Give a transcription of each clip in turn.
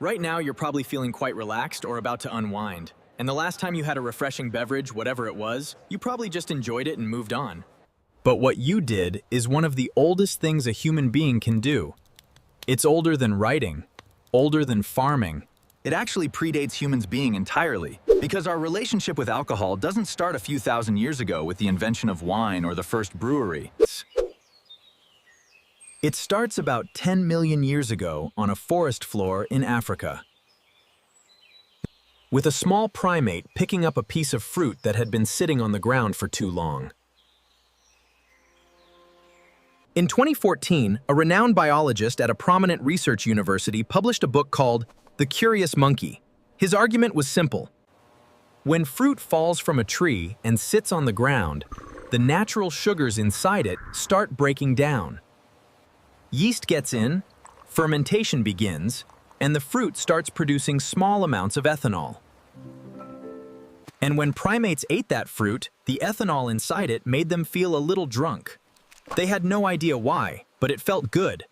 Right now, you're probably feeling quite relaxed or about to unwind. And the last time you had a refreshing beverage, whatever it was, you probably just enjoyed it and moved on. But what you did is one of the oldest things a human being can do. It's older than writing, older than farming. It actually predates humans being entirely, because our relationship with alcohol doesn't start a few thousand years ago with the invention of wine or the first brewery. It starts about 10 million years ago on a forest floor in Africa, with a small primate picking up a piece of fruit that had been sitting on the ground for too long. In 2014, a renowned biologist at a prominent research university published a book called The Curious Monkey. His argument was simple. When fruit falls from a tree and sits on the ground, the natural sugars inside it start breaking down. Yeast gets in, fermentation begins, and the fruit starts producing small amounts of ethanol. And when primates ate that fruit, the ethanol inside it made them feel a little drunk. They had no idea why, but it felt good.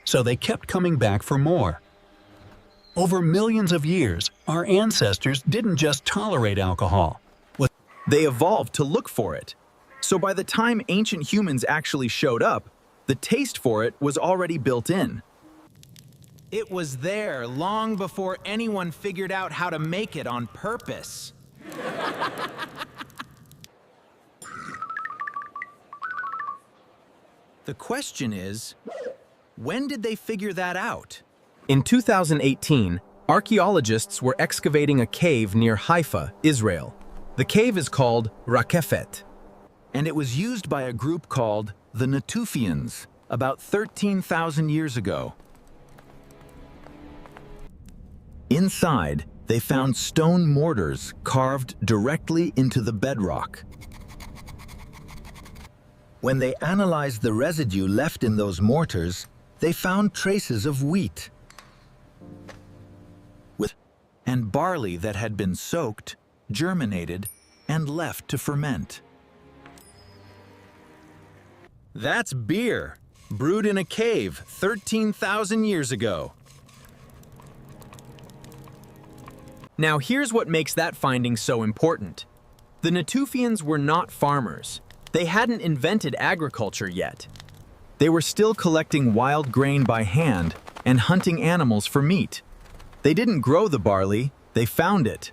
So they kept coming back for more. Over millions of years, our ancestors didn't just tolerate alcohol. They evolved to look for it. So by the time ancient humans actually showed up, the taste for it was already built in. It was there long before anyone figured out how to make it on purpose. The question is, when did they figure that out? In 2018, archaeologists were excavating a cave near Haifa, Israel. The cave is called Raqefet, And it was used by a group called the Natufians about 13,000 years ago. Inside, they found stone mortars carved directly into the bedrock. When they analyzed the residue left in those mortars, they found traces of wheat and barley that had been soaked, germinated, and left to ferment. That's beer, brewed in a cave 13,000 years ago. Now here's what makes that finding so important. The Natufians were not farmers. They hadn't invented agriculture yet. They were still collecting wild grain by hand and hunting animals for meat. They didn't grow the barley, they found it.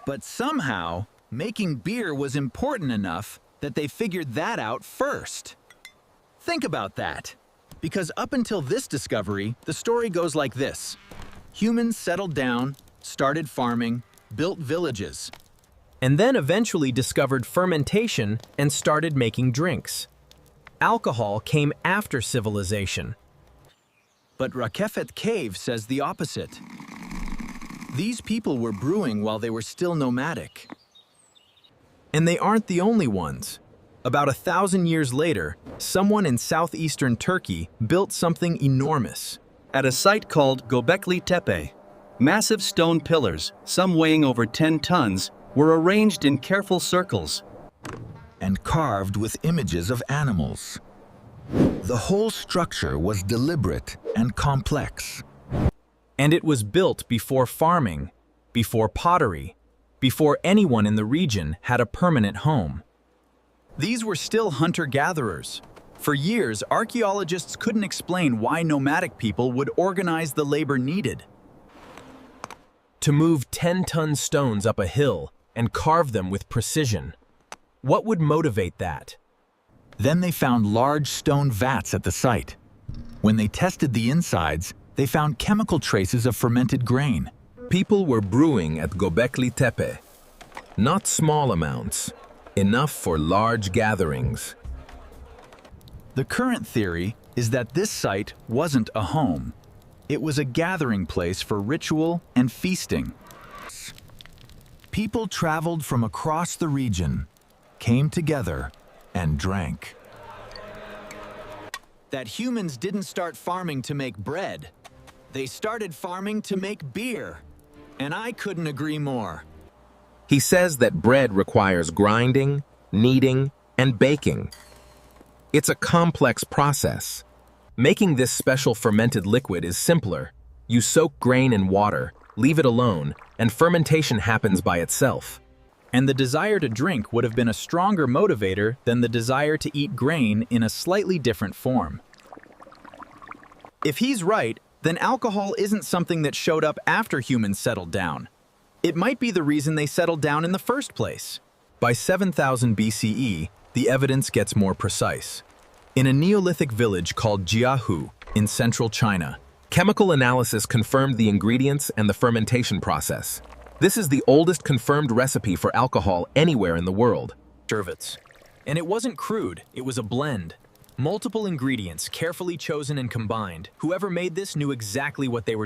But somehow, making beer was important enough that they figured that out first. Think about that. Because up until this discovery, the story goes like this. Humans settled down, started farming, built villages, and then eventually discovered fermentation and started making drinks. Alcohol came after civilization. But Raqefet Cave says the opposite. These people were brewing while they were still nomadic. And they aren't the only ones. About 1,000 years later, someone in southeastern Turkey built something enormous. At a site called Göbekli Tepe, massive stone pillars, some weighing over 10 tons, were arranged in careful circles and carved with images of animals. The whole structure was deliberate and complex. And it was built before farming, before pottery, before anyone in the region had a permanent home. These were still hunter-gatherers. For years, archaeologists couldn't explain why nomadic people would organize the labor needed to move 10-ton stones up a hill and carve them with precision. What would motivate that? Then they found large stone vats at the site. When they tested the insides, they found chemical traces of fermented grain. People were brewing at Göbekli Tepe. Not small amounts, enough for large gatherings. The current theory is that this site wasn't a home. It was a gathering place for ritual and feasting. People traveled from across the region, came together, and drank. That humans didn't start farming to make bread. They started farming to make beer. And I couldn't agree more. He says that bread requires grinding, kneading, and baking. It's a complex process. Making this special fermented liquid is simpler. You soak grain in water, leave it alone, and fermentation happens by itself. And the desire to drink would have been a stronger motivator than the desire to eat grain in a slightly different form. If he's right, then alcohol isn't something that showed up after humans settled down. It might be the reason they settled down in the first place. By 7000 BCE, the evidence gets more precise. In a Neolithic village called Jiahu in central China, Chemical analysis confirmed the ingredients and the fermentation process. This is the oldest confirmed recipe for alcohol anywhere in the world. sherbets. And it wasn't crude, it was a blend. Multiple ingredients carefully chosen and combined. Whoever made this knew exactly what they were